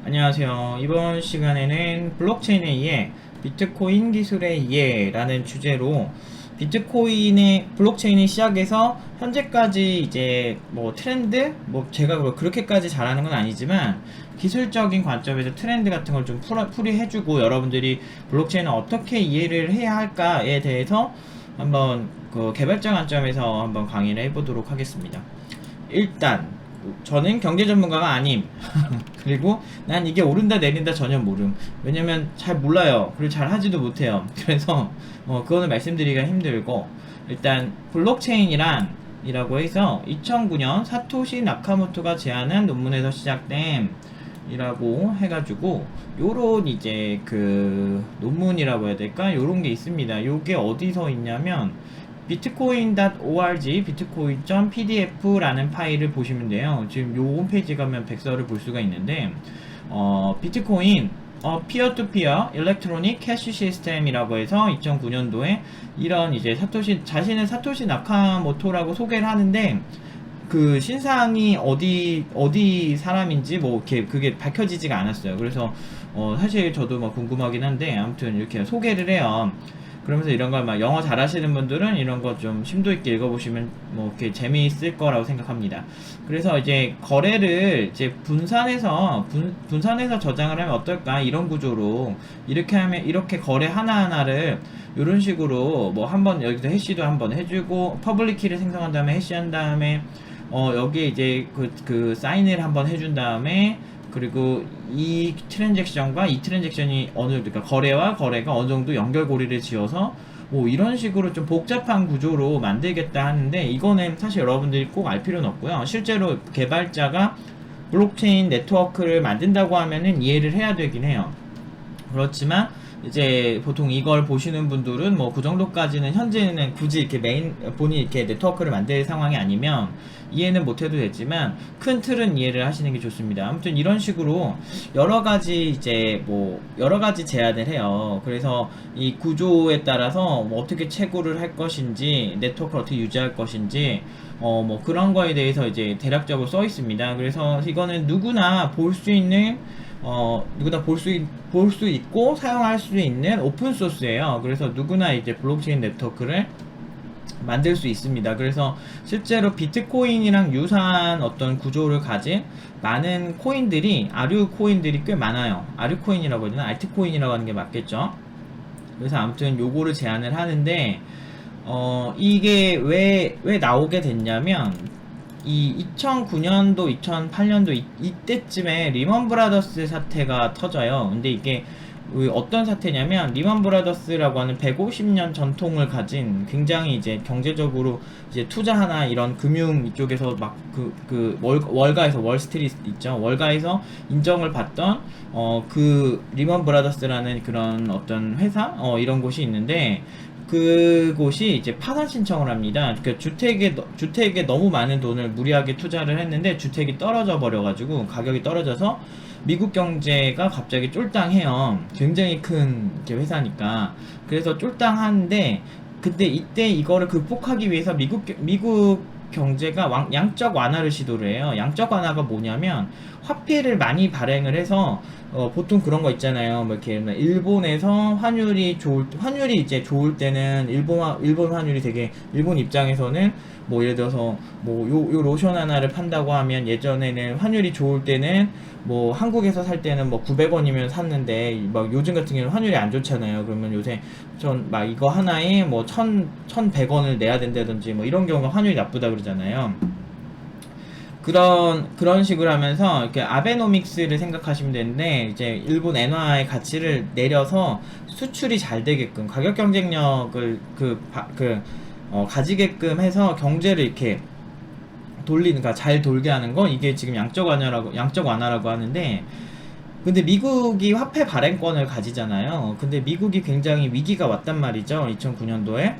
안녕하세요. 이번 시간에는 블록체인에 의해 비트코인 기술에 의해 라는 주제로 비트코인의 블록체인이 시작해서 현재까지 이제 뭐 트렌드? 뭐 제가 그렇게까지 잘하는 건 아니지만 기술적인 관점에서 트렌드 같은 걸 좀 풀이해주고 여러분들이 블록체인을 어떻게 이해를 해야 할까에 대해서 한번 그 개발자 관점에서 한번 강의를 해보도록 하겠습니다. 일단 저는 경제 전문가가 아님. 그리고 난 이게 오른다 내린다 전혀 모름. 왜냐면 잘 몰라요. 그리고 잘 하지도 못해요. 그래서 그거는 말씀드리기가 힘들고, 일단 블록체인이란 이라고 해서 2009년 사토시 나카모토가 제안한 논문에서 시작된 이라고 해가지고 요런 이제 그 논문이라고 해야 될까, 요런 게 있습니다. 요게 어디서 있냐면 bitcoin.org bitcoin.pdf라는 파일을 보시면 돼요. 지금 요 홈페이지 가면 백서를 볼 수가 있는데 비트코인 피어 투피어 일렉트로닉 캐시 시스템이라고 해서 2009년도에 이런 이제 자신은 사토시 나카모토라고 소개를 하는데, 그 신상이 어디 사람인지 뭐 이렇게 그게 밝혀지지가 않았어요. 그래서 사실 저도 뭐 궁금하긴 한데, 아무튼 이렇게 소개를 해요. 그러면서 이런 걸 막 영어 잘하시는 분들은 이런 거 좀 심도 있게 읽어보시면 뭐 이렇게 재미있을 거라고 생각합니다. 그래서 이제 거래를 이제 분산해서 저장을 하면 어떨까, 이런 구조로 이렇게 하면, 이렇게 거래 하나하나를 이런 식으로 뭐 한번 여기서 해시도 한번 해주고 퍼블릭 키를 생성한 다음에 해시한 다음에 여기에 이제 그 사인을 한번 해준 다음에, 그리고 이 트랜잭션과 이 트랜잭션이 그러니까 거래와 거래가 어느 정도 연결고리를 지어서 뭐 이런 식으로 좀 복잡한 구조로 만들겠다 하는데, 이거는 사실 여러분들이 꼭 알 필요는 없고요. 실제로 개발자가 블록체인 네트워크를 만든다고 하면은 이해를 해야 되긴 해요. 그렇지만 이제 보통 이걸 보시는 분들은 뭐 그 정도까지는 현재는 굳이 이렇게 본인이 이렇게 네트워크를 만들 상황이 아니면 이해는 못해도 되지만 큰 틀은 이해를 하시는 게 좋습니다. 아무튼 이런 식으로 여러 가지 이제 뭐 여러 가지 제안을 해요. 그래서 이 구조에 따라서 뭐 어떻게 채굴을 할 것인지, 네트워크를 어떻게 유지할 것인지 뭐 그런 거에 대해서 이제 대략적으로 써 있습니다. 그래서 이거는 누구나 볼 수 있는 누구나 볼 수 있고 사용할 수 있는 오픈 소스예요. 그래서 누구나 이제 블록체인 네트워크를 만들 수 있습니다. 그래서 실제로 비트코인이랑 유사한 어떤 구조를 가진 많은 코인들이, 아류 코인들이 꽤 많아요. 아류 코인이라고 해야 되나? 알트코인이라고 하는 게 맞겠죠? 그래서 아무튼 요거를 제안을 하는데, 이게 왜 나오게 됐냐면, 이 2009년도, 2008년도 이때쯤에 리먼 브라더스 사태가 터져요. 근데 이게 어떤 사태냐면, 리먼 브라더스라고 하는 150년 전통을 가진 굉장히 이제 경제적으로 이제 투자하나 이런 금융 이쪽에서 막 월가에서, 월스트리트 있죠. 월가에서 인정을 받던 그 리먼 브라더스라는 그런 어떤 회사 이런 곳이 있는데, 그곳이 이제 파산 신청을 합니다. 그 주택에 너무 많은 돈을 무리하게 투자를 했는데 주택이 떨어져 버려가지고, 가격이 떨어져서 미국 경제가 갑자기 쫄당해요. 굉장히 큰 회사니까. 그래서 쫄당하는데, 근데 이때 이거를 극복하기 위해서 미국 경제가 양적 완화를 시도를 해요. 양적 완화가 뭐냐면, 화폐를 많이 발행을 해서 보통 그런 거 있잖아요. 뭐 이렇게 일본에서 환율이 이제 좋을 때는 일본 환율이 되게, 일본 입장에서는 뭐 예를 들어서 뭐 요 로션 하나를 판다고 하면, 예전에는 환율이 좋을 때는 뭐 한국에서 살 때는 뭐 900원이면 샀는데, 막 요즘 같은 경우는 환율이 안 좋잖아요. 그러면 요새 막 이거 하나에 뭐 1100원을 내야 된다든지 뭐 이런 경우가 환율이 나쁘다 그러잖아요. 그런 식으로 하면서 이렇게 아베노믹스를 생각하시면 되는데, 이제 일본 엔화의 가치를 내려서 수출이 잘 되게끔, 가격 경쟁력을 가지게끔 해서 경제를 이렇게 그러니까 잘 돌게 하는 거, 이게 지금 양적 완화라고 하는데, 근데 미국이 화폐 발행권을 가지잖아요. 근데 미국이 굉장히 위기가 왔단 말이죠. 2009년도에.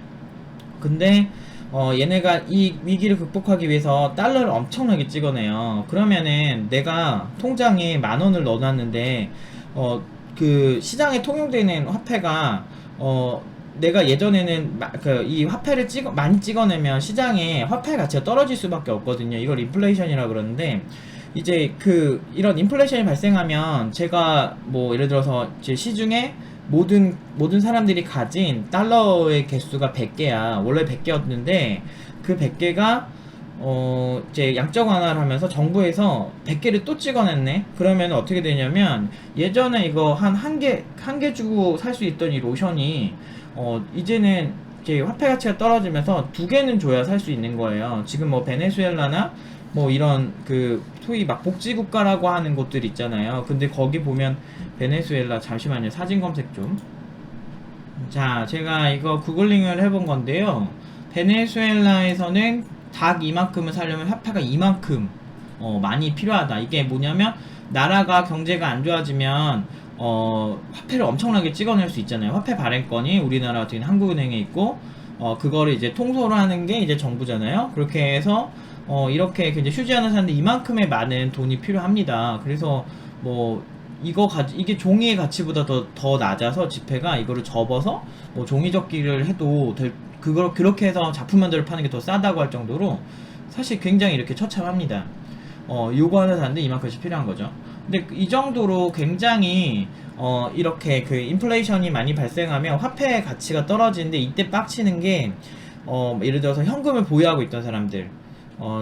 근데 얘네가 이 위기를 극복하기 위해서 달러를 엄청나게 찍어내요. 그러면은 내가 통장에 10,000원을 넣어놨는데 그 시장에 통용되는 화폐가 내가 예전에는 이 화폐를 많이 찍어내면 시장에 화폐 가치가 떨어질 수밖에 없거든요. 이걸 인플레이션이라 그러는데, 이제 이런 인플레이션이 발생하면 제가 뭐 예를 들어서 제 시중에 모든 사람들이 가진 달러의 개수가 100개야. 원래 100개였는데 그 100개가 이제 양적 완화를 하면서 정부에서 100개를 또 찍어냈네. 그러면 어떻게 되냐면 예전에 이거 한 개 주고 살 수 있던 이 로션이 이제는 이제 화폐 가치가 떨어지면서 2개는 줘야 살 수 있는 거예요. 지금 뭐 베네수엘라나 뭐 이런 소위 막 복지국가라고 하는 곳들 있잖아요. 근데 거기 보면 베네수엘라, 잠시만요. 사진 검색 좀. 자, 제가 이거 구글링을 해본 건데요. 베네수엘라에서는 닭 이만큼을 사려면 화폐가 이만큼 많이 필요하다. 이게 뭐냐면 나라가 경제가 안 좋아지면 화폐를 엄청나게 찍어낼 수 있잖아요. 화폐 발행권이 우리나라 같은 경우는 한국은행에 있고 그거를 이제 통솔을 하는 게 이제 정부잖아요. 그렇게 해서 이렇게 이제 휴지 하나 사는데 이만큼의 많은 돈이 필요합니다. 그래서 뭐 이게 종이의 가치보다 더 낮아서 지폐가 이거를 접어서 뭐 종이 접기를 해도 그렇게 해서 작품 만들어 파는 게 더 싸다고 할 정도로 사실 굉장히 이렇게 처참합니다. 요거 하나 사는데 이만큼씩 필요한 거죠. 근데 이 정도로 굉장히 이렇게 인플레이션이 많이 발생하면 화폐의 가치가 떨어지는데 이때 빡치는 게 예를 들어서 현금을 보유하고 있던 사람들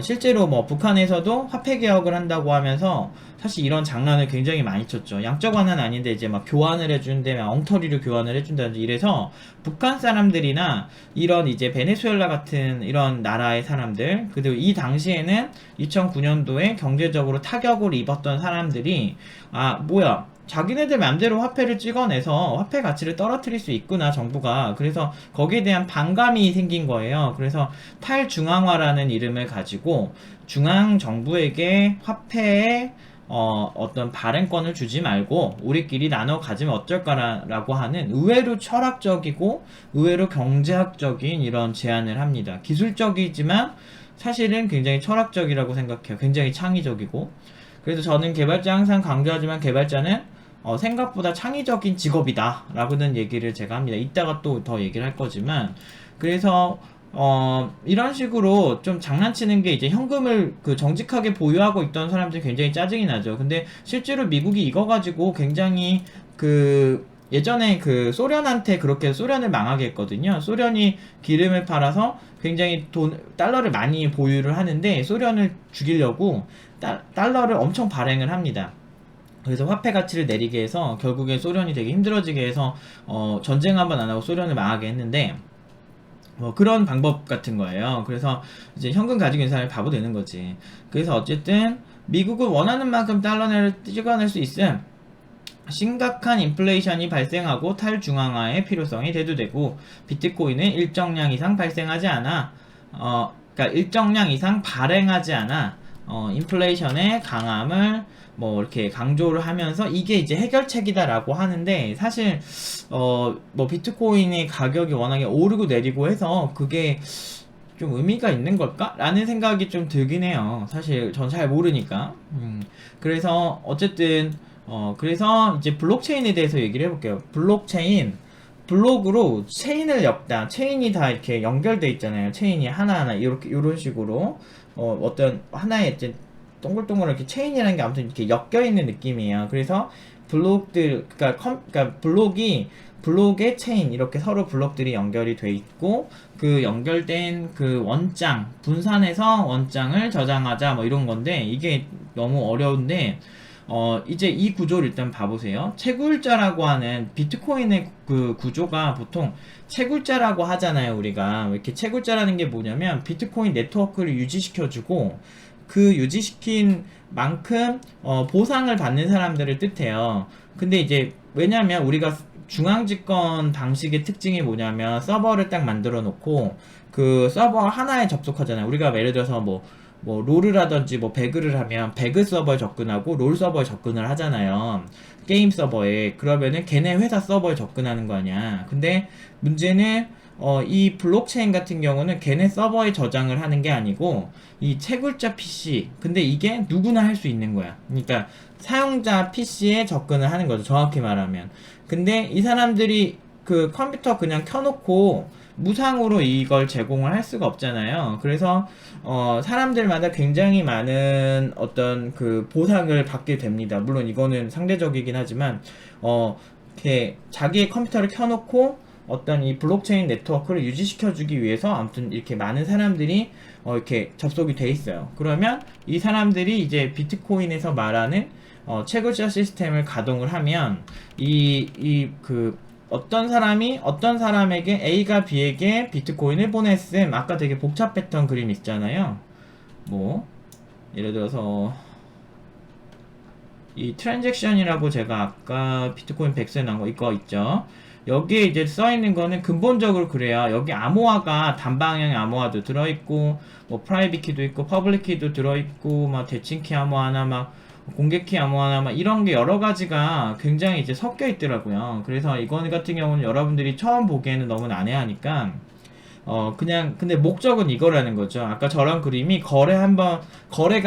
실제로 뭐 북한에서도 화폐 개혁을 한다고 하면서 사실 이런 장난을 굉장히 많이 쳤죠. 양적 완화는 아닌데 이제 막 교환을 해준데 막 엉터리로 교환을 해준다든지 이래서 북한 사람들이나 이런 이제 베네수엘라 같은 이런 나라의 사람들, 그리고 이 당시에는 2009년도에 경제적으로 타격을 입었던 사람들이 뭐야, 자기네들 맘대로 화폐를 찍어내서 화폐 가치를 떨어뜨릴 수 있구나, 정부가. 그래서 거기에 대한 반감이 생긴 거예요. 그래서 탈중앙화라는 이름을 가지고 중앙 정부에게 화폐에 어떤 발행권을 주지 말고 우리끼리 나눠 가지면 어쩔까라고 하는 의외로 철학적이고 의외로 경제학적인 이런 제안을 합니다. 기술적이지만 사실은 굉장히 철학적이라고 생각해요. 굉장히 창의적이고. 그래서 저는 개발자 항상 강조하지만 개발자는 생각보다 창의적인 직업이다 라고는 얘기를 제가 합니다. 이따가 또 더 얘기를 할 거지만, 그래서 이런 식으로 좀 장난치는 게 이제 현금을 정직하게 보유하고 있던 사람들이 굉장히 짜증이 나죠. 근데 실제로 미국이 이거 가지고 굉장히 예전에 소련한테 그렇게 소련을 망하게 했거든요. 소련이 기름을 팔아서 굉장히 달러를 많이 보유를 하는데 소련을 죽이려고 달러를 엄청 발행을 합니다. 그래서 화폐 가치를 내리게 해서 결국에 소련이 되게 힘들어지게 해서 전쟁 한번 안 하고 소련을 망하게 했는데 뭐 그런 방법 같은 거예요. 그래서 이제 현금 가지고 있는 사람이 바보 되는 거지. 그래서 어쨌든 미국은 원하는 만큼 달러를 찍어낼 수 있음. 심각한 인플레이션이 발생하고 탈중앙화의 필요성이 대두되고 비트코인은 일정량 이상 발생하지 않아 그러니까 일정량 이상 발행하지 않아 인플레이션의 강함을 뭐 이렇게 강조를 하면서 이게 이제 해결책이다라고 하는데, 사실 뭐 비트코인의 가격이 워낙에 오르고 내리고 해서 그게 좀 의미가 있는 걸까? 라는 생각이 좀 들긴 해요. 사실 전 잘 모르니까. 그래서 어쨌든 그래서 이제 블록체인에 대해서 얘기를 해볼게요. 블록으로 체인을 엮다. 체인이 다 이렇게 연결돼 있잖아요. 체인이 하나하나 이렇게 이런 식으로 어떤 하나의 이제 동글동글 체인이라는 게 아무튼 이렇게 엮여 있는 느낌이에요. 그래서 그러니까 블록의 체인, 이렇게 서로 블록들이 연결이 돼 있고 그 연결된 원장 분산해서 원장을 저장하자 뭐 이런 건데, 이게 너무 어려운데 이제 이 구조를 일단 봐보세요. 채굴자라고 하는 비트코인의 구조가 보통 채굴자라고 하잖아요. 우리가 이렇게 채굴자라는 게 뭐냐면 비트코인 네트워크를 유지시켜주고 그 유지시킨 만큼 보상을 받는 사람들을 뜻해요. 근데 이제 왜냐면 우리가 중앙집권 방식의 특징이 뭐냐면 서버를 딱 만들어 놓고 그 서버 하나에 접속하잖아요. 우리가 예를 들어서 뭐 롤이라든지 뭐 배그를 하면 배그 서버에 접근하고 롤 서버에 접근을 하잖아요. 게임 서버에. 그러면은 걔네 회사 서버에 접근하는 거 아니야. 근데 문제는 이 블록체인 같은 경우는 걔네 서버에 저장을 하는 게 아니고 이 채굴자 PC, 근데 이게 누구나 할 수 있는 거야. 그러니까 사용자 PC에 접근을 하는 거죠, 정확히 말하면. 근데 이 사람들이 컴퓨터 그냥 켜놓고 무상으로 이걸 제공을 할 수가 없잖아요. 그래서 사람들마다 굉장히 많은 어떤 그 보상을 받게 됩니다. 물론 이거는 상대적이긴 하지만 이렇게 자기의 컴퓨터를 켜놓고 어떤 이 블록체인 네트워크를 유지시켜주기 위해서 아무튼 이렇게 많은 사람들이 이렇게 접속이 돼 있어요. 그러면 이 사람들이 이제 비트코인에서 말하는 채굴자 시스템을 가동을 하면 어떤 사람에게 A가 B에게 비트코인을 보냈음. 아까 되게 복잡했던 그림 있잖아요. 뭐 예를 들어서 이 트랜잭션이라고 제가 아까 비트코인 100세 나온 거 이거 있죠. 여기에 이제 써 있는 거는 근본적으로 그래요. 여기 암호화가 단방향 암호화도 들어있고 뭐 프라이빗 키도 있고 퍼블릭 키도 들어있고 막 대칭키 암호화나 막 공개키 암호화나 막 이런 게 여러 가지가 굉장히 이제 섞여 있더라고요. 그래서 이거 같은 경우는 여러분들이 처음 보기에는 너무 난해하니까 그냥 근데 목적은 이거라는 거죠. 아까 저런 그림이 거래가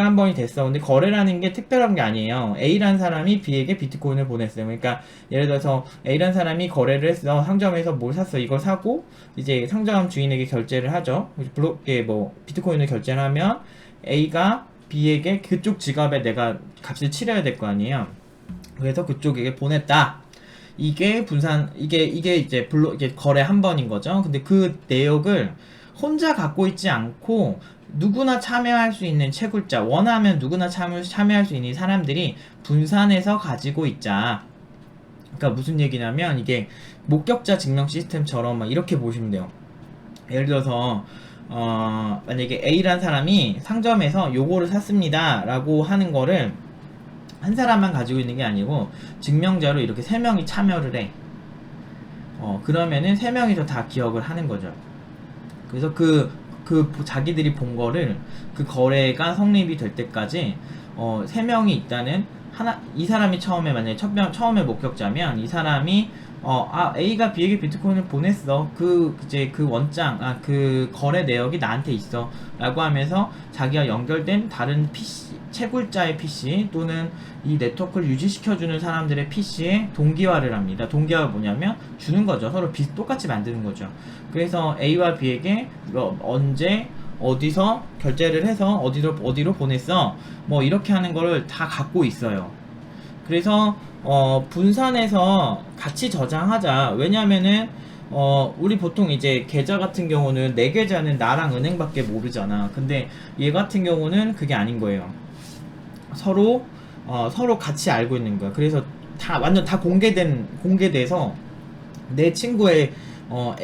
한 번이 됐어. 근데 거래라는 게 특별한 게 아니에요. A란 사람이 B에게 비트코인을 보냈어요. 그러니까 예를 들어서 A란 사람이 거래를 했어. 상점에서 뭘 샀어. 이걸 사고 이제 상점 주인에게 결제를 하죠. 비트코인을 결제를 하면 A가 B에게 그쪽 지갑에 내가 값을 치러야 될 거 아니에요. 그래서 그쪽에게 보냈다. 이게 이제 거래 한 번인 거죠. 근데 그 내역을 혼자 갖고 있지 않고 누구나 참여할 수 있는 채굴자, 원하면 누구나 참여할 수 있는 사람들이 분산해서 가지고 있자. 그러니까 무슨 얘기냐면 이게 목격자 증명 시스템처럼 막 이렇게 보시면 돼요. 예를 들어서 만약에 A란 사람이 상점에서 요거를 샀습니다 라고 하는 거를 한 사람만 가지고 있는 게 아니고 증명자로 이렇게 3명이 참여를 해. 그러면은 3명이서 다 기억을 하는 거죠. 그래서 자기들이 본 거를 그 거래가 성립이 될 때까지 3명이 있다는 이 사람이 처음에 목격자면 이 사람이 A가 B에게 비트코인을 보냈어. 그 거래 내역이 나한테 있어. 라고 하면서 자기가 연결된 다른 채굴자의 PC 또는 이 네트워크를 유지시켜주는 사람들의 PC에 동기화를 합니다. 동기화가 뭐냐면 주는 거죠. 서로 똑같이 만드는 거죠. 그래서 A와 B에게 언제 어디서 결제를 해서 어디로 보냈어. 뭐 이렇게 하는 거를 다 갖고 있어요. 그래서 분산해서 같이 저장하자. 왜냐면은 우리 보통 이제 계좌 같은 경우는 내 계좌는 나랑 은행밖에 모르잖아. 근데 얘 같은 경우는 그게 아닌 거예요. 서로 같이 알고 있는 거야. 그래서 완전 다 공개돼서 내 친구의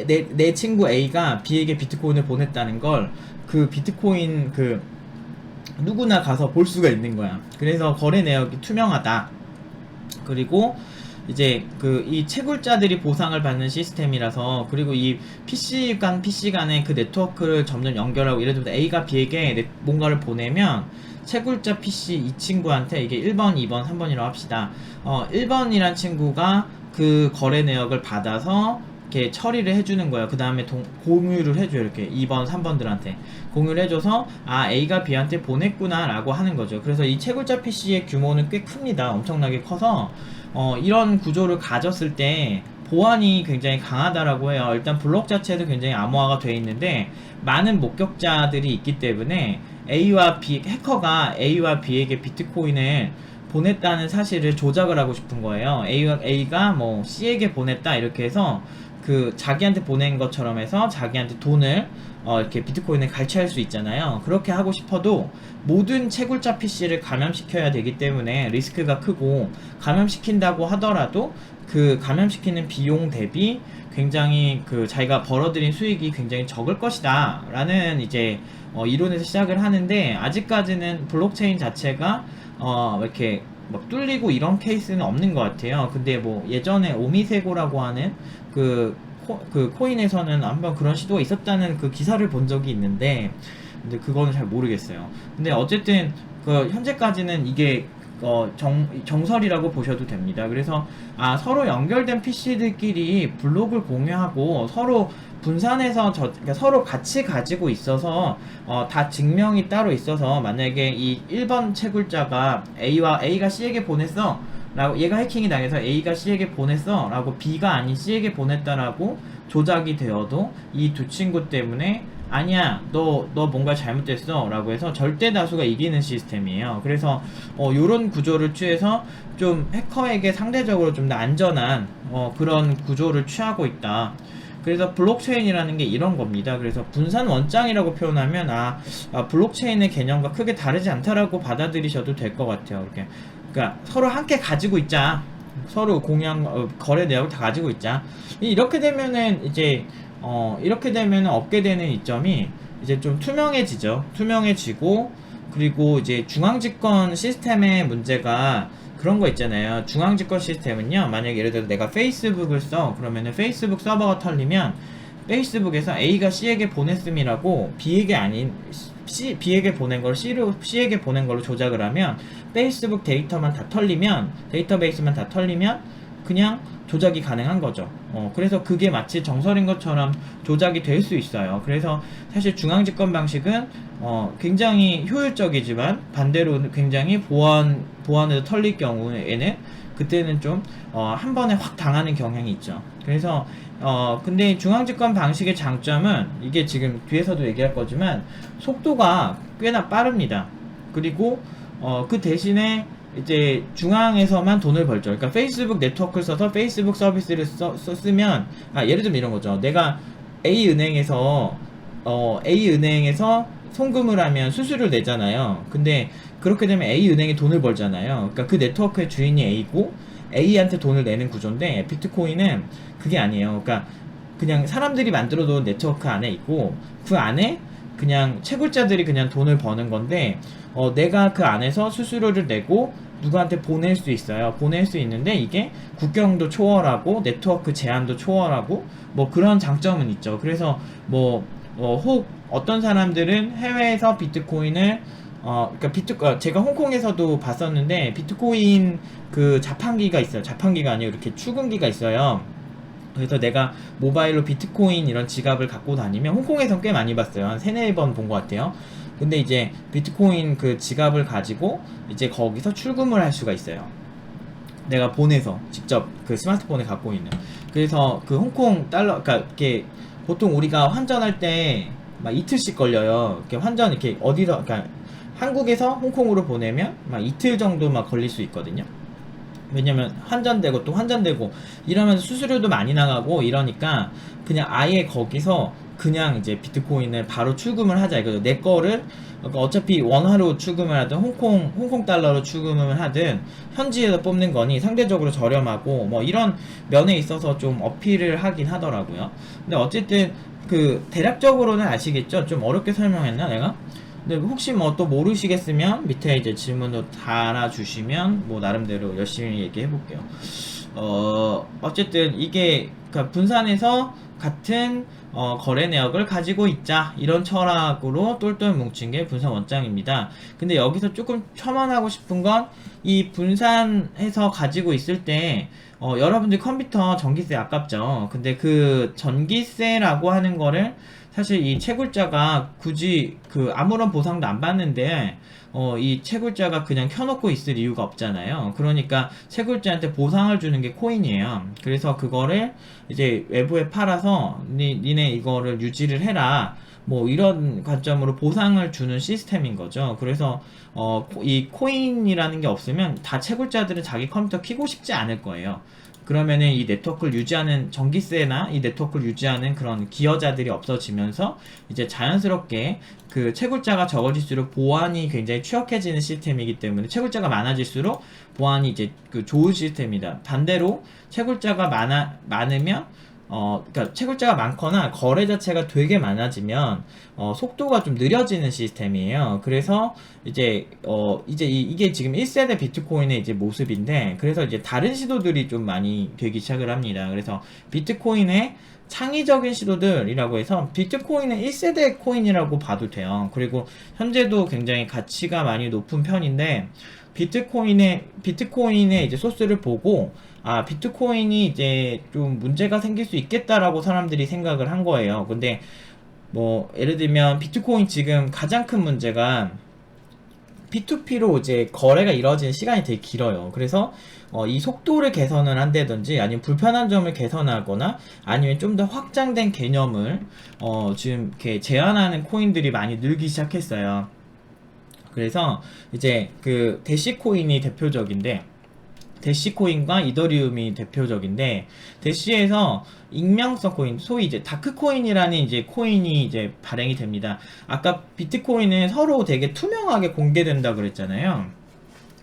내 친구 A가 B에게 비트코인을 보냈다는 걸 그 비트코인 누구나 가서 볼 수가 있는 거야. 그래서 거래 내역이 투명하다. 그리고 이제 이 채굴자들이 보상을 받는 시스템이라서, 그리고 이 PC 간의 그 네트워크를 점점 연결하고, 예를 들어서 A가 B에게 뭔가를 보내면 채굴자 PC 이 친구한테 이게 1번, 2번, 3번이라고 합시다. 1번이란 친구가 그 거래 내역을 받아서 이렇게 처리를 해주는 거예요. 그 다음에 공유를 해줘요. 이렇게 2번, 3번들한테 공유를 해줘서 A가 B한테 보냈구나 라고 하는 거죠. 그래서 이 채굴자 PC의 규모는 꽤 큽니다. 엄청나게 커서 이런 구조를 가졌을 때 보안이 굉장히 강하다라고 해요. 일단 블록 자체도 굉장히 암호화가 되어 있는데 많은 목격자들이 있기 때문에 해커가 A와 B에게 비트코인을 보냈다는 사실을 조작을 하고 싶은 거예요. A가 뭐 C에게 보냈다 이렇게 해서 자기한테 보낸 것처럼 해서 자기한테 돈을 이렇게 비트코인을 갈취할 수 있잖아요. 그렇게 하고 싶어도 모든 채굴자 PC를 감염시켜야 되기 때문에 리스크가 크고, 감염시킨다고 하더라도 그 감염시키는 비용 대비 굉장히 자기가 벌어들인 수익이 굉장히 적을 것이다 라는 이제 이론에서 시작을 하는데, 아직까지는 블록체인 자체가 이렇게 막 뚫리고 이런 케이스는 없는 것 같아요. 근데 뭐 예전에 오미세고라고 하는 코인에서는 한번 그런 시도가 있었다는 그 기사를 본 적이 있는데, 근데 그거는 잘 모르겠어요. 근데 어쨌든 현재까지는 이게 정설이라고 보셔도 됩니다. 그래서 서로 연결된 PC들끼리 블록을 공유하고 서로 분산해서 그러니까 서로 같이 가지고 있어서 다 증명이 따로 있어서, 만약에 이 1번 채굴자가 A가 C에게 보냈어 라고, 얘가 해킹이 당해서 A가 C에게 보냈어 라고 B가 아닌 C에게 보냈다라고 조작이 되어도 이 두 친구 때문에 아니야 너 뭔가 잘못됐어 라고 해서 절대 다수가 이기는 시스템이에요. 그래서 요런 구조를 취해서 좀 해커에게 상대적으로 좀 더 안전한 그런 구조를 취하고 있다. 그래서 블록체인이라는 게 이런 겁니다. 그래서 분산 원장이라고 표현하면 블록체인의 개념과 크게 다르지 않다라고 받아들이셔도 될 것 같아요. 이렇게 그러니까 서로 함께 가지고 있자. 서로 거래 내역을 다 가지고 있자. 이렇게 되면은 이제 이렇게 되면은 얻게 되는 이점이 이제 좀 투명해지죠. 투명해지고, 그리고 이제 중앙집권 시스템의 문제가 그런 거 있잖아요. 중앙집권 시스템은요, 만약에 예를 들어 내가 페이스북을 써, 그러면은 페이스북 서버가 털리면 페이스북에서 A가 C에게 보냈음이라고 B에게 아닌 B에게 보낸 걸 C에게 보낸 걸로 조작을 하면 페이스북 데이터만 다 털리면, 데이터베이스만 다 털리면 그냥 조작이 가능한 거죠. 그래서 그게 마치 정설인 것처럼 조작이 될 수 있어요. 그래서 사실 중앙집권 방식은 굉장히 효율적이지만 반대로 굉장히 보안에서 털릴 경우에는 그때는 좀 한 번에 확 당하는 경향이 있죠. 그래서 근데 중앙집권 방식의 장점은 이게 지금 뒤에서도 얘기할 거지만 속도가 꽤나 빠릅니다. 그리고 그 대신에 이제 중앙에서만 돈을 벌죠. 그러니까 페이스북 네트워크를 써서 페이스북 서비스를 쓰면 예를 들면 이런 거죠. 내가 A은행에서 송금을 하면 수수료를 내잖아요. 근데 그렇게 되면 A은행이 돈을 벌잖아요. 그러니까 그 네트워크의 주인이 A고 A한테 돈을 내는 구조인데, 비트코인은 그게 아니에요. 그러니까 그냥 사람들이 만들어 놓은 네트워크 안에 있고 그 안에 그냥 채굴자들이 그냥 돈을 버는 건데, 내가 그 안에서 수수료를 내고 누구한테 보낼 수 있어요. 보낼 수 있는데 이게 국경도 초월하고 네트워크 제한도 초월하고 뭐 그런 장점은 있죠. 그래서 혹 어떤 사람들은 해외에서 비트코인을 그러니까 제가 홍콩에서도 봤었는데 비트코인 그 자판기가 있어요. 자판기가 아니고 이렇게 출금기가 있어요. 그래서 내가 모바일로 비트코인 이런 지갑을 갖고 다니면, 홍콩에선 꽤 많이 봤어요. 한 3-4번 본 것 같아요. 근데 이제 비트코인 그 지갑을 가지고 이제 거기서 출금을 할 수가 있어요. 내가 보내서 직접 그 스마트폰에 갖고 있는. 그래서 그 홍콩 달러, 그러니까 이렇게 보통 우리가 환전할 때 막 이틀씩 걸려요. 이렇게 환전 이렇게 어디서, 그러니까 한국에서 홍콩으로 보내면 막 이틀 정도 막 걸릴 수 있거든요. 왜냐면 환전되고 또 환전되고 이러면서 수수료도 많이 나가고 이러니까 그냥 아예 거기서 그냥 이제 비트코인을 바로 출금을 하자 이거죠. 내 거를 어차피 원화로 출금을 하든 홍콩 달러로 출금을 하든 현지에서 뽑는 거니 상대적으로 저렴하고 뭐 이런 면에 있어서 좀 어필을 하긴 하더라고요. 근데 어쨌든 그 대략적으로는 아시겠죠? 좀 어렵게 설명했나 내가? 근데 혹시 뭐 또 모르시겠으면 밑에 이제 질문도 달아주시면 뭐 나름대로 열심히 얘기해 볼게요. 어쨌든 이게 그러니까 분산해서 같은 거래 내역을 가지고 있자, 이런 철학으로 똘똘 뭉친 게 분산 원장입니다. 근데 여기서 조금 첨언하고 싶은 건, 이 분산해서 가지고 있을 때 여러분들 컴퓨터 전기세 아깝죠. 근데 그 전기세라고 하는 거를 사실 이 채굴자가 굳이 아무런 보상도 안 받는데 이 채굴자가 그냥 켜놓고 있을 이유가 없잖아요. 그러니까 채굴자한테 보상을 주는 게 코인이에요. 그래서 그거를 이제 외부에 팔아서 니네 이거를 유지를 해라, 뭐 이런 관점으로 보상을 주는 시스템인 거죠. 그래서 이 코인이라는 게 없으면 다 채굴자들은 자기 컴퓨터 켜고 싶지 않을 거예요. 그러면은 이 네트워크를 유지하는 전기세나 이 네트워크를 유지하는 그런 기여자들이 없어지면서 이제 자연스럽게 그 채굴자가 적어질수록 보안이 굉장히 취약해지는 시스템이기 때문에, 채굴자가 많아질수록 보안이 이제 좋은 시스템이다. 반대로 채굴자가 많으면 그러니까 채굴자가 많거나 거래 자체가 되게 많아지면 속도가 좀 느려지는 시스템이에요. 그래서 이제 이게 지금 1세대 비트코인의 이제 모습인데, 그래서 이제 다른 시도들이 좀 많이 되기 시작을 합니다. 그래서 비트코인의 창의적인 시도들이라고 해서 비트코인은 1세대 코인이라고 봐도 돼요. 그리고 현재도 굉장히 가치가 많이 높은 편인데, 비트코인의 이제 소스를 보고 비트코인이 이제 좀 문제가 생길 수 있겠다라고 사람들이 생각을 한 거예요. 근데 뭐 예를 들면 비트코인 지금 가장 큰 문제가 P2P로 이제 거래가 이루어지는 시간이 되게 길어요. 그래서 이 속도를 개선을 한다든지 아니면 불편한 점을 개선하거나 아니면 좀 더 확장된 개념을 지금 이렇게 제안하는 코인들이 많이 늘기 시작했어요. 그래서 이제 그 대시코인이 대표적인데, 대시코인과 이더리움이 대표적인데, 대시에서 익명성 코인, 소위 이제 다크코인이라는 이제 코인이 이제 발행이 됩니다. 아까 비트코인은 서로 되게 투명하게 공개된다 그랬잖아요.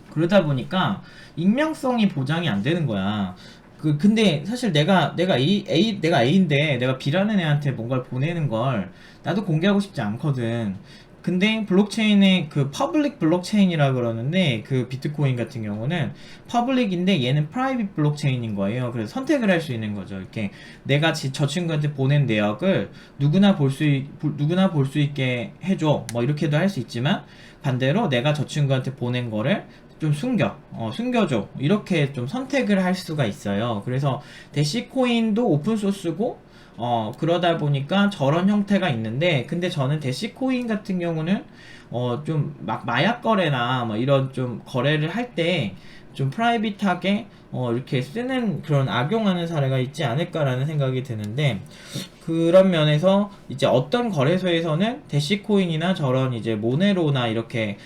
그러다 보니까 익명성이 보장이 안 되는 거야. 근데 사실 내가 A인데 내가 B라는 애한테 뭔가를 보내는 걸 나도 공개하고 싶지 않거든. 근데 블록체인의 그 퍼블릭 블록체인이라 그러는데, 그 비트코인 같은 경우는 퍼블릭인데 얘는 프라이빗 블록체인인 거예요. 그래서 선택을 할 수 있는 거죠. 이렇게 내가 저 친구한테 보낸 내역을 누구나 볼 수 있게 해줘, 뭐 이렇게도 할 수 있지만, 반대로 내가 저 친구한테 보낸 거를 좀 숨겨줘, 이렇게 좀 선택을 할 수가 있어요. 그래서 대시코인도 오픈소스고, 그러다 보니까 저런 형태가 있는데, 근데 저는 대시코인 같은 경우는, 좀 막 마약 거래나 뭐 이런 좀 거래를 할 때 좀 프라이빗하게, 이렇게 쓰는 그런 악용하는 사례가 있지 않을까라는 생각이 드는데, 그런 면에서 이제 어떤 거래소에서는 대시코인이나 저런 이제 모네로나 이렇게,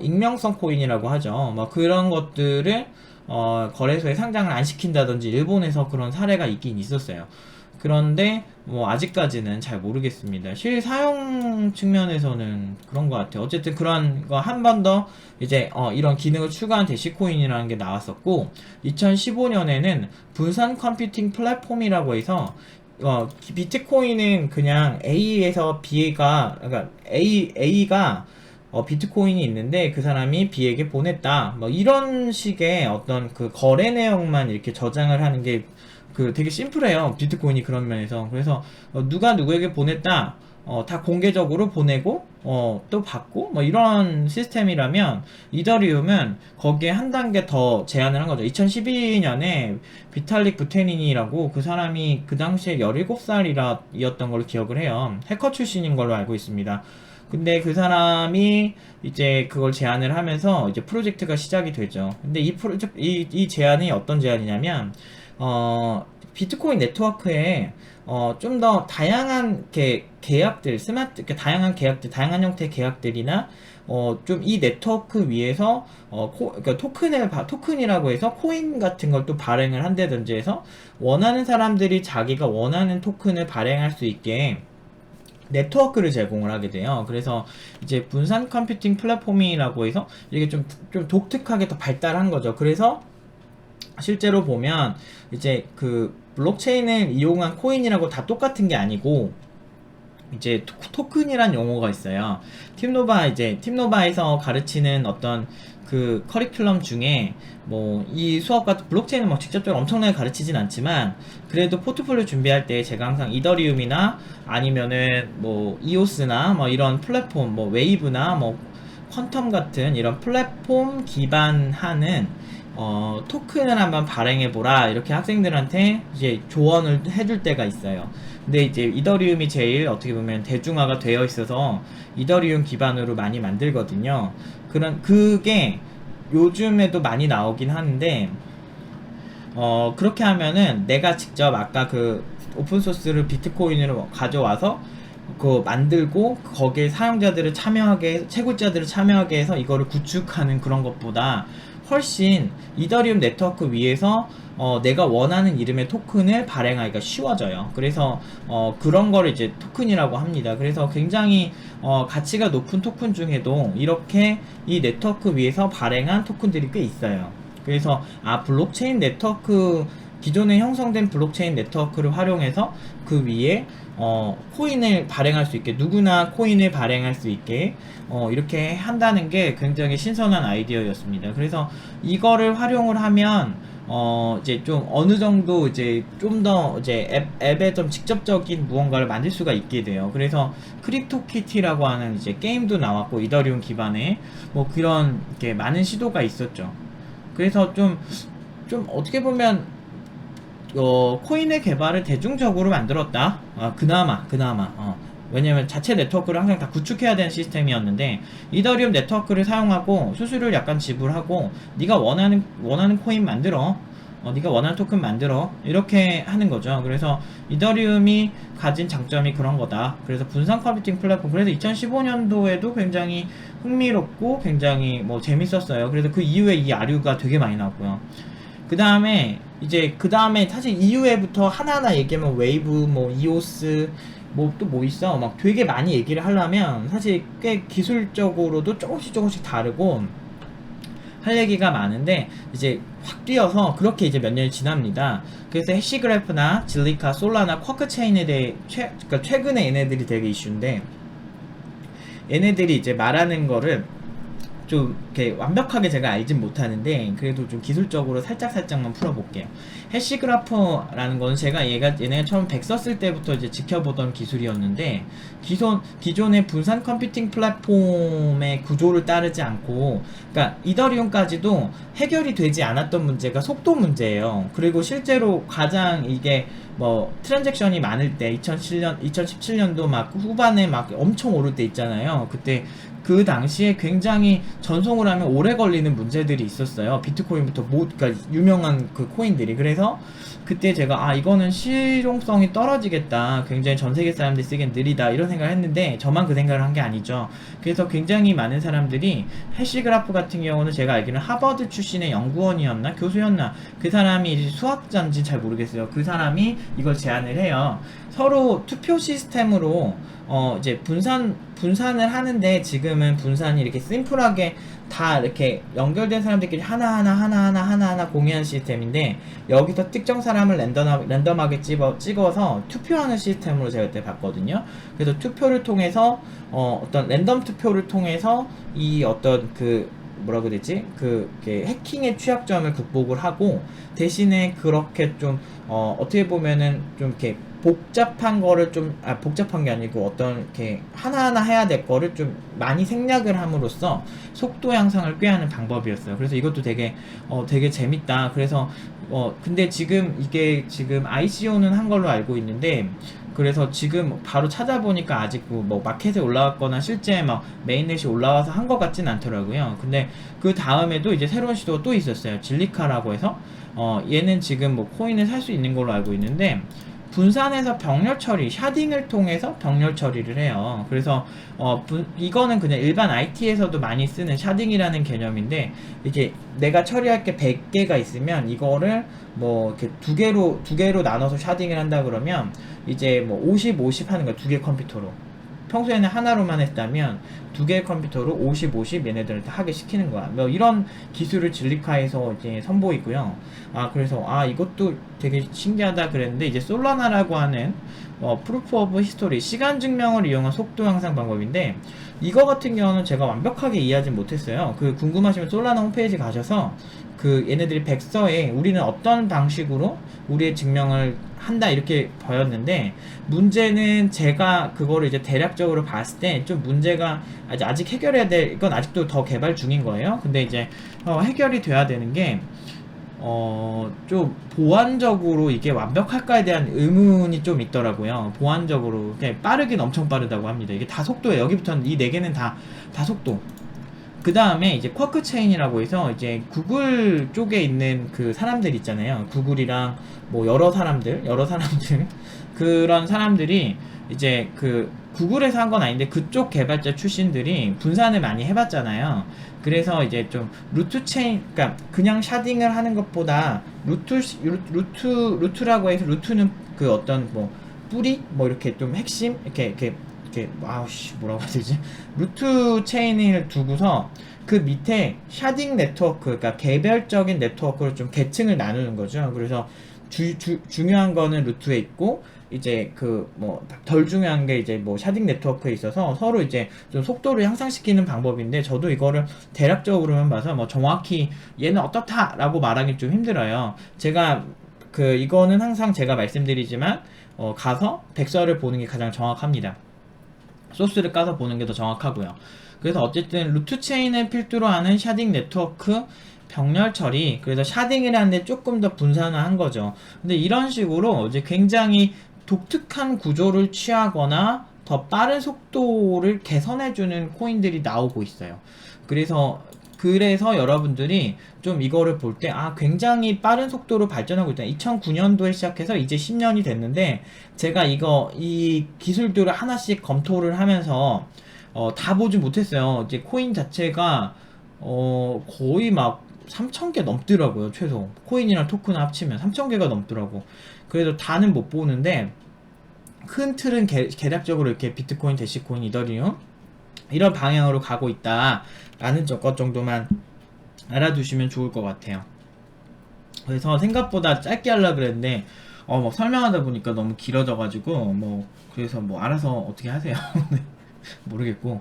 익명성 코인이라고 하죠. 뭐 그런 것들을, 거래소에 상장을 안 시킨다든지 일본에서 그런 사례가 있긴 있었어요. 그런데 뭐 아직까지는 잘 모르겠습니다. 실사용 측면에서는 그런 것 같아요. 어쨌든 그런 거 한 번 더 이제 이런 기능을 추가한 대시코인이라는 게 나왔었고, 2015년에는 분산 컴퓨팅 플랫폼이라고 해서, 비트코인은 그냥 A에서 B가, 그러니까 A가 비트코인이 있는데 그 사람이 B에게 보냈다, 뭐 이런 식의 어떤 그 거래 내용만 이렇게 저장을 하는 게 되게 심플해요. 비트코인이 그런 면에서. 그래서 누가 누구에게 보냈다, 다 공개적으로 보내고, 또 받고, 뭐 이런 시스템이라면, 이더리움은 거기에 한 단계 더 제안을 한 거죠. 2012년에 비탈릭 부테닌이라고, 그 사람이 그 당시에 17살이었던 걸로 기억을 해요. 해커 출신인 걸로 알고 있습니다. 근데 그 사람이 이제 그걸 제안을 하면서 이제 프로젝트가 시작이 되죠. 근데 이 제안이 어떤 제안이냐면, 비트코인 네트워크에, 좀 더 다양한 계약들, 다양한 계약들, 다양한 형태의 계약들이나, 좀 이 네트워크 위에서, 그러니까 토큰이라고 해서 코인 같은 걸 또 발행을 한다든지 해서, 원하는 사람들이 자기가 원하는 토큰을 발행할 수 있게, 네트워크를 제공을 하게 돼요. 그래서 이제 분산 컴퓨팅 플랫폼이라고 해서 이게 좀 독특하게 더 발달한 거죠. 그래서 실제로 보면 이제 그 블록체인을 이용한 코인이라고 다 똑같은 게 아니고, 이제 토큰이란 용어가 있어요. 팀노바에서 가르치는 어떤 그 커리큘럼 중에, 뭐 이 수업 같은 블록체인은 뭐 직접적으로 엄청나게 가르치진 않지만, 그래도 포트폴리오 준비할 때 제가 항상 이더리움이나 아니면은 뭐 이오스나 뭐 이런 플랫폼, 뭐 웨이브나 뭐 퀀텀 같은 이런 플랫폼 기반하는 토큰을 한번 발행해보라, 이렇게 학생들한테 이제 조언을 해줄 때가 있어요. 근데 이제 이더리움이 제일 어떻게 보면 대중화가 되어 있어서 이더리움 기반으로 많이 만들거든요. 그게 요즘에도 많이 나오긴 하는데, 그렇게 하면은 내가 직접 아까 그 오픈소스를 비트코인으로 가져와서 만들고 거기에 사용자들을 채굴자들을 참여하게 해서 이거를 구축하는 그런 것보다 훨씬 이더리움 네트워크 위에서 내가 원하는 이름의 토큰을 발행하기가 쉬워져요. 그래서 그런 거를 이제 토큰이라고 합니다. 그래서 굉장히 가치가 높은 토큰 중에도 이렇게 이 네트워크 위에서 발행한 토큰들이 꽤 있어요. 그래서 블록체인 네트워크, 기존에 형성된 블록체인 네트워크를 활용해서 그 위에 코인을 발행할 수 있게, 누구나 코인을 발행할 수 있게 이렇게 한다는 게 굉장히 신선한 아이디어였습니다. 그래서 이거를 활용을 하면 이제 좀 어느 정도 이제 좀 더 이제 앱에 좀 직접적인 무언가를 만들 수가 있게 돼요. 그래서 크립토키티라고 하는 이제 게임도 나왔고, 이더리움 기반에 뭐 그런 이렇게 많은 시도가 있었죠. 그래서 좀 어떻게 보면 코인의 개발을 대중적으로 만들었다. 그나마 왜냐면 자체 네트워크를 항상 다 구축해야 되는 시스템이었는데, 이더리움 네트워크를 사용하고 수수료를 약간 지불하고 네가 원하는 코인 만들어, 네가 원하는 토큰 만들어, 이렇게 하는 거죠. 그래서 이더리움이 가진 장점이 그런 거다. 그래서 분산 컴퓨팅 플랫폼, 그래서 2015년도에도 굉장히 흥미롭고 굉장히 뭐 재밌었어요. 그래서 그 이후에 이 아류가 되게 많이 나왔고요. 그 다음에 사실 이후에부터 하나하나 얘기하면 웨이브, 뭐 이오스, 뭐 또 뭐 있어, 막 되게 많이 얘기를 하려면 사실 꽤 기술적으로도 조금씩 다르고 할 얘기가 많은데, 이제 확 뛰어서 그렇게 이제 몇 년이 지납니다. 그래서 해시그래프나 질리카, 솔라나, 쿼크 체인에 대해 그러니까 최근에 얘네들이 되게 이슈인데, 얘네들이 이제 말하는 거를 좀 이렇게 완벽하게 제가 알진 못하는데 그래도 좀 기술적으로 살짝만 풀어볼게요. 해시그래프라는 거는 얘네가 처음 100 썼을 때부터 이제 지켜보던 기술이었는데, 기존의 분산 컴퓨팅 플랫폼의 구조를 따르지 않고, 그러니까 이더리움까지도 해결이 되지 않았던 문제가 속도 문제예요. 그리고 실제로 가장 이게 뭐 트랜잭션이 많을 때 2017년도 막 후반에 막 엄청 오를 때 있잖아요. 그때 그 당시에 굉장히 전송을 하면 오래 걸리는 문제들이 있었어요. 비트코인부터 그러니까 유명한 그 코인들이. 그래서 그때 제가 이거는 실용성이 떨어지겠다, 굉장히 전 세계 사람들이 쓰기엔 느리다, 이런 생각을 했는데 저만 그 생각을 한 게 아니죠. 그래서 굉장히 많은 사람들이 해시그래프 같은 경우는 제가 알기로는 하버드 출신의 연구원이었나 교수였나, 그 사람이 수학자인지 잘 모르겠어요. 그 사람이 이걸 제안을 해요. 서로 투표 시스템으로 이제 분산을 하는데, 지금은 분산이 이렇게 심플하게 다 이렇게 연결된 사람들끼리 하나하나 공유하는 시스템인데, 여기서 특정 사람을 랜덤하게 찍어서 투표하는 시스템으로 제가 그때 봤거든요. 그래서 투표를 통해서 어떤 랜덤 투표를 통해서 이 어떤 뭐라고 해야 되지? 해킹의 취약점을 극복을 하고, 대신에 그렇게 좀 어떻게 보면은 좀 이렇게 복잡한 거를 복잡한 게 아니고 어떤 이렇게 하나하나 해야 될 거를 좀 많이 생략을 함으로써 속도 향상을 꾀하는 방법이었어요. 그래서 이것도 되게 재밌다. 그래서 근데 지금 ICO는 한 걸로 알고 있는데, 그래서 지금 바로 찾아보니까 아직 뭐 마켓에 올라왔거나 실제 막 메인넷이 올라와서 한 것 같진 않더라고요. 근데 그 다음에도 이제 새로운 시도가 또 있었어요. 질리카라고 해서 얘는 지금 뭐 코인을 살 수 있는 걸로 알고 있는데, 분산해서 병렬 처리, 샤딩을 통해서 병렬 처리를 해요. 그래서 이거는 그냥 일반 IT에서도 많이 쓰는 샤딩이라는 개념인데, 이게 내가 처리할 게 100개가 있으면 이거를 뭐 이렇게 두 개로 나눠서 샤딩을 한다 그러면 이제 뭐 50 하는 거야. 두 개 컴퓨터로. 평소에는 하나로만 했다면 두 개의 컴퓨터로 50 얘네들한테 하게 시키는 거야. 뭐 이런 기술을 질리카에서 이제 선보이고요. 그래서 이것도 되게 신기하다 그랬는데, 이제 솔라나라고 하는 프루프 오브 히스토리, 시간 증명을 이용한 속도 향상 방법인데, 이거 같은 경우는 제가 완벽하게 이해하지 못했어요. 궁금하시면 솔라나 홈페이지 가셔서 얘네들이 백서에 우리는 어떤 방식으로 우리의 증명을 한다 이렇게 보였는데, 문제는 제가 그거를 이제 대략적으로 봤을 때 좀 문제가 아직 해결해야 될, 이건 아직도 더 개발 중인 거예요. 근데 이제 해결이 돼야 되는 게 좀 보안적으로 이게 완벽할까에 대한 의문이 좀 있더라고요. 보안적으로 빠르긴 엄청 빠르다고 합니다. 이게 다 속도예요. 여기부터는 이 네 개는 다 속도. 그 다음에 이제 쿼크 체인이라고 해서 이제 구글 쪽에 있는 그 사람들 있잖아요. 구글이랑 뭐 여러 사람들 그런 사람들이 이제 구글에서 한 건 아닌데 그쪽 개발자 출신들이 분산을 많이 해봤잖아요. 그래서 이제 좀 루트 체인, 그러니까 그냥 샤딩을 하는 것보다 루트라고 해서, 루트는 어떤 뭐 뿌리 뭐 이렇게 좀 핵심 이렇게 뭐라고 해야 되지? 루트 체인을 두고서 그 밑에 샤딩 네트워크, 그러니까 개별적인 네트워크로 좀 계층을 나누는 거죠. 그래서 중요한 거는 루트에 있고, 이제 뭐 덜 중요한 게 이제 뭐 샤딩 네트워크에 있어서 서로 이제 좀 속도를 향상시키는 방법인데, 저도 이거를 대략적으로만 봐서 뭐 정확히 얘는 어떻다라고 말하기 좀 힘들어요. 제가 이거는 항상 제가 말씀드리지만 가서 백서를 보는 게 가장 정확합니다. 소스를 까서 보는 게 더 정확하고요. 그래서 어쨌든 루트 체인을 필두로 하는 샤딩 네트워크 병렬 처리, 그래서 샤딩을 하는데 조금 더 분산화한 거죠. 근데 이런 식으로 이제 굉장히 독특한 구조를 취하거나 더 빠른 속도를 개선해주는 코인들이 나오고 있어요. 그래서 여러분들이 좀 이거를 볼 때, 굉장히 빠른 속도로 발전하고 있다. 2009년도에 시작해서 이제 10년이 됐는데, 제가 이 기술들을 하나씩 검토를 하면서, 다 보지 못했어요. 이제 코인 자체가, 거의 막 3,000개 넘더라고요, 최소. 코인이랑 토큰 합치면 3,000개가 넘더라고. 그래도 다는 못 보는데, 큰 틀은 개략적으로 이렇게 비트코인, 대시코인, 이더리움, 이런 방향으로 가고 있다라는 것 정도만 알아두시면 좋을 것 같아요. 그래서 생각보다 짧게 하려고 그랬는데 막 설명하다 보니까 너무 길어져가지고 그래서 알아서 어떻게 하세요. 모르겠고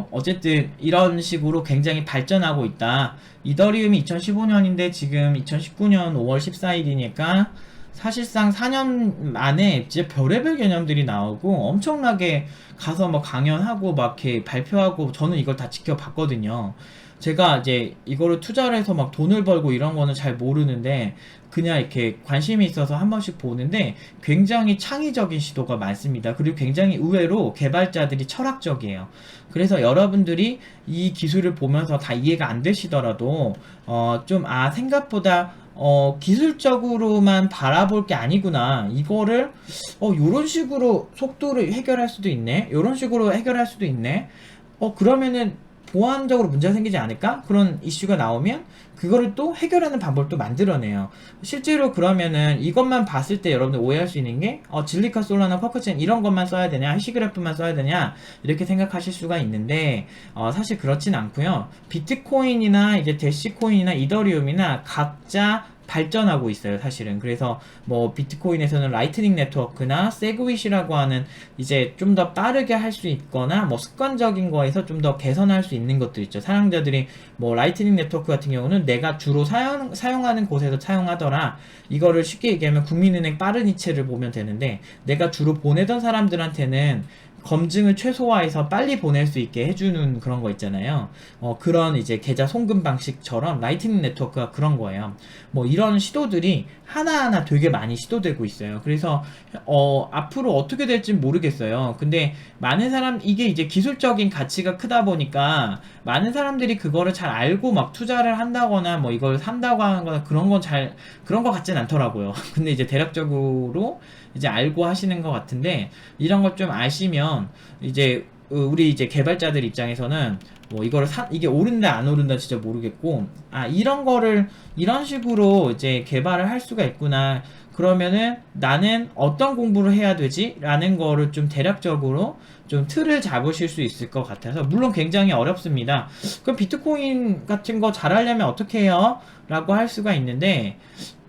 어쨌든 이런 식으로 굉장히 발전하고 있다. 이더리움이 2015년인데 지금 2019년 5월 14일이니까 사실상 4년 만에 진짜 별의별 개념들이 나오고 엄청나게 가서 강연하고 이렇게 발표하고 저는 이걸 다 지켜봤거든요. 제가 이제 이거를 투자를 해서 돈을 벌고 이런 거는 잘 모르는데 그냥 이렇게 관심이 있어서 한 번씩 보는데 굉장히 창의적인 시도가 많습니다. 그리고 굉장히 의외로 개발자들이 철학적이에요. 그래서 여러분들이 이 기술을 보면서 다 이해가 안 되시더라도 생각보다 기술적으로만 바라볼 게 아니구나. 이거를 요런 식으로 속도를 해결할 수도 있네. 요런 식으로 해결할 수도 있네. 그러면은 보안적으로 문제가 생기지 않을까? 그런 이슈가 나오면 그거를 또 해결하는 방법도 만들어내요. 실제로 그러면은 이것만 봤을 때 여러분들 오해할 수 있는 게 질리카, 솔라나, 쿼크체인 이런 것만 써야 되냐, 해시그래프만 써야 되냐 이렇게 생각하실 수가 있는데 사실 그렇진 않고요. 비트코인이나 이제 대시코인이나 이더리움이나 각자 발전하고 있어요, 사실은. 그래서 비트코인에서는 라이트닝 네트워크나 세그윗이라고 하는 이제 좀 더 빠르게 할 수 있거나 습관적인 거에서 좀 더 개선할 수 있는 것들 있죠. 사용자들이 라이트닝 네트워크 같은 경우는 내가 주로 사용하는 곳에서 사용하더라. 이거를 쉽게 얘기하면 국민은행 빠른 이체를 보면 되는데, 내가 주로 보내던 사람들한테는 검증을 최소화해서 빨리 보낼 수 있게 해주는 그런 거 있잖아요. 그런 이제 계좌 송금 방식처럼 라이트닝 네트워크가 그런 거예요. 이런 시도들이 하나하나 되게 많이 시도되고 있어요. 그래서 앞으로 어떻게 될지 모르겠어요. 근데 이게 이제 기술적인 가치가 크다 보니까 많은 사람들이 그거를 잘 알고 투자를 한다거나 이걸 산다고 하는 거나 그런 거 같진 않더라고요. 근데 이제 대략적으로 이제 알고 하시는 것 같은데, 이런 걸 좀 아시면 이제 우리 이제 개발자들 입장에서는 이게 오른다 안 오른다 진짜 모르겠고, 이런 식으로 이제 개발을 할 수가 있구나. 그러면은 나는 어떤 공부를 해야 되지? 라는 거를 좀 대략적으로 좀 틀을 잡으실 수 있을 것 같아서, 물론 굉장히 어렵습니다. 그럼 비트코인 같은 거 잘하려면 어떻게 해요? 라고 할 수가 있는데,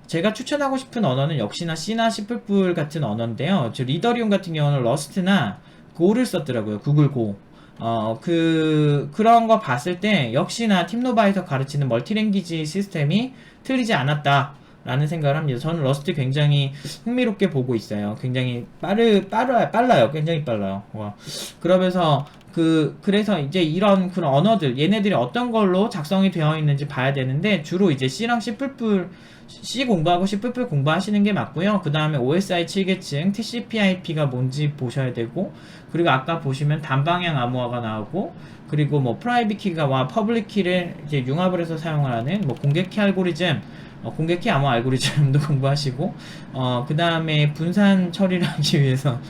제가 추천하고 싶은 언어는 역시나 C나 C++ 같은 언어인데요. 리더리움 같은 경우는 러스트나 고를 썼더라고요. 구글 고. 그런 거 봤을 때 역시나 팀노바에서 가르치는 멀티랭귀지 시스템이 틀리지 않았다 라는 생각을 합니다. 저는 러스트 굉장히 흥미롭게 보고 있어요. 굉장히 빨라요. 굉장히 빨라요. 그러면서 그래서 이제 이런 그런 언어들, 얘네들이 어떤 걸로 작성이 되어 있는지 봐야 되는데, 주로 이제 C랑 C 공부하고 C++ 공부하시는 게 맞고요. 그 다음에 OSI 7계층, TCP/IP가 뭔지 보셔야 되고, 그리고 아까 보시면 단방향 암호화가 나오고, 그리고 프라이빗 키와 퍼블릭 키를 이제 융합을 해서 사용하는 공개 키 알고리즘, 공개 키 암호 알고리즘도 공부하시고, 그 다음에 분산 처리를 하기 위해서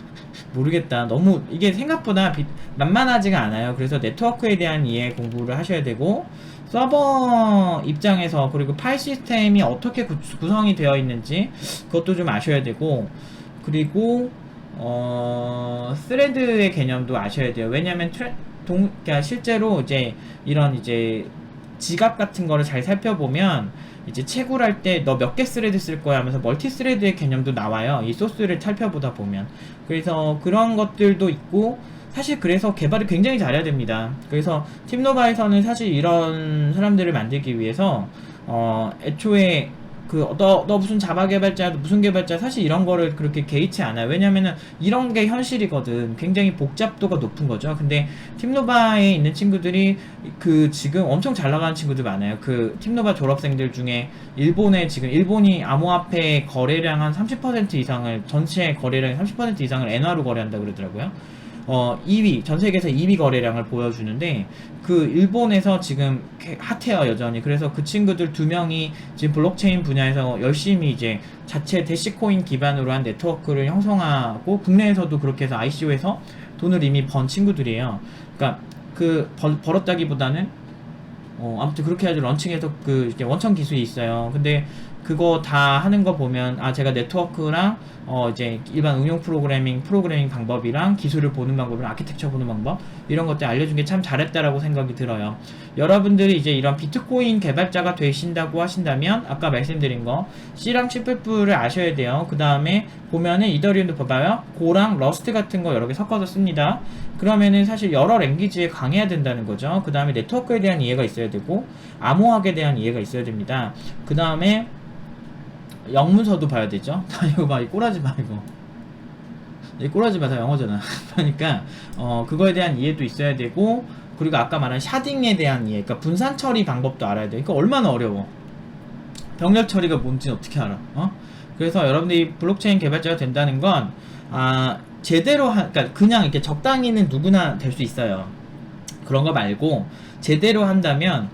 모르겠다. 너무 이게 생각보다 만만하지가 않아요. 그래서 네트워크에 대한 이해 공부를 하셔야 되고, 서버 입장에서, 그리고 파일 시스템이 어떻게 구성이 되어 있는지 그것도 좀 아셔야 되고, 그리고 스레드의 개념도 아셔야 돼요. 왜냐면 그러니까 실제로 이제 이런 이제 지갑 같은 거를 잘 살펴보면 이제 채굴할 때 너 몇 개 스레드 쓸 거야 하면서 멀티 스레드의 개념도 나와요. 이 소스를 살펴보다 보면. 그래서 그런 것들도 있고, 사실 그래서 개발을 굉장히 잘해야 됩니다. 그래서 팀노바에서는 사실 이런 사람들을 만들기 위해서 애초에 너 무슨 자바 개발자, 무슨 개발자, 사실 이런 거를 그렇게 개의치 않아요. 왜냐면은 이런 게 현실이거든. 굉장히 복잡도가 높은 거죠. 근데 팀노바에 있는 친구들이 지금 엄청 잘 나가는 친구들 많아요. 팀노바 졸업생들 중에 일본이 암호화폐 거래량 한 30% 이상을, 전체 거래량 30% 이상을 엔화로 거래한다 그러더라고요. 2위, 전 세계에서 2위 거래량을 보여주는데, 그 일본에서 지금 핫해요, 여전히. 그래서 그 친구들 2명이 지금 블록체인 분야에서 열심히 이제 자체 대시코인 기반으로 한 네트워크를 형성하고, 국내에서도 그렇게 해서 ICO에서 돈을 이미 번 친구들이에요. 그러니까 벌었다기보다는 아무튼 그렇게 해가지고 런칭해서 그 이제 원천 기술이 있어요. 근데 그거 다 하는 거 보면, 제가 네트워크랑 이제 일반 응용 프로그래밍 방법이랑 기술을 보는 방법이랑 아키텍처 보는 방법, 이런 것들 알려준 게 참 잘했다라고 생각이 들어요. 여러분들이 이제 이런 비트코인 개발자가 되신다고 하신다면, 아까 말씀드린 거 C랑 C++를 아셔야 돼요. 그 다음에 보면은 이더리움도 봐봐요. 고랑 러스트 같은 거 여러 개 섞어서 씁니다. 그러면은 사실 여러 랭귀지에 강해야 된다는 거죠. 그 다음에 네트워크에 대한 이해가 있어야 되고, 암호학에 대한 이해가 있어야 됩니다. 그 다음에 영문서도 봐야 되죠. 이거 봐, 꼬라지 마, 이거 꼬라지 마, 다 영어잖아. 그러니까 그거에 대한 이해도 있어야 되고, 그리고 아까 말한 샤딩에 대한 이해, 그러니까 분산 처리 방법도 알아야 돼. 그러니까 얼마나 어려워. 병렬 처리가 뭔지 어떻게 알아? 그래서 여러분들이 블록체인 개발자가 된다는 건 제대로 그러니까 그냥 이렇게 적당히는 누구나 될 수 있어요. 그런 거 말고 제대로 한다면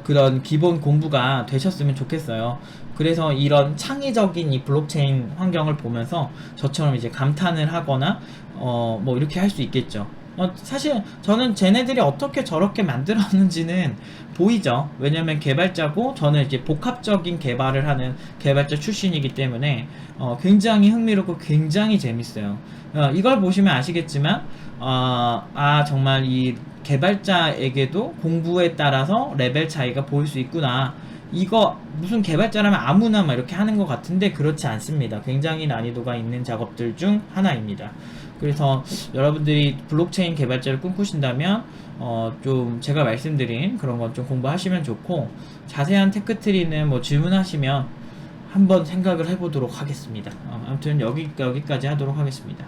그런 기본 공부가 되셨으면 좋겠어요. 그래서 이런 창의적인 이 블록체인 환경을 보면서 저처럼 이제 감탄을 하거나 뭐 이렇게 할 수 있겠죠. 사실 저는 쟤네들이 어떻게 저렇게 만들었는지는 보이죠. 왜냐면 개발자고, 저는 이제 복합적인 개발을 하는 개발자 출신이기 때문에 굉장히 흥미롭고 굉장히 재밌어요. 이걸 보시면 아시겠지만 정말 이 개발자에게도 공부에 따라서 레벨 차이가 보일 수 있구나. 이거 무슨 개발자라면 아무나 막 이렇게 하는 것 같은데 그렇지 않습니다. 굉장히 난이도가 있는 작업들 중 하나입니다. 그래서 여러분들이 블록체인 개발자를 꿈꾸신다면 좀 제가 말씀드린 그런 건 좀 공부하시면 좋고, 자세한 테크트리는 뭐 질문하시면 한번 생각을 해보도록 하겠습니다. 아무튼 여기까지 하도록 하겠습니다.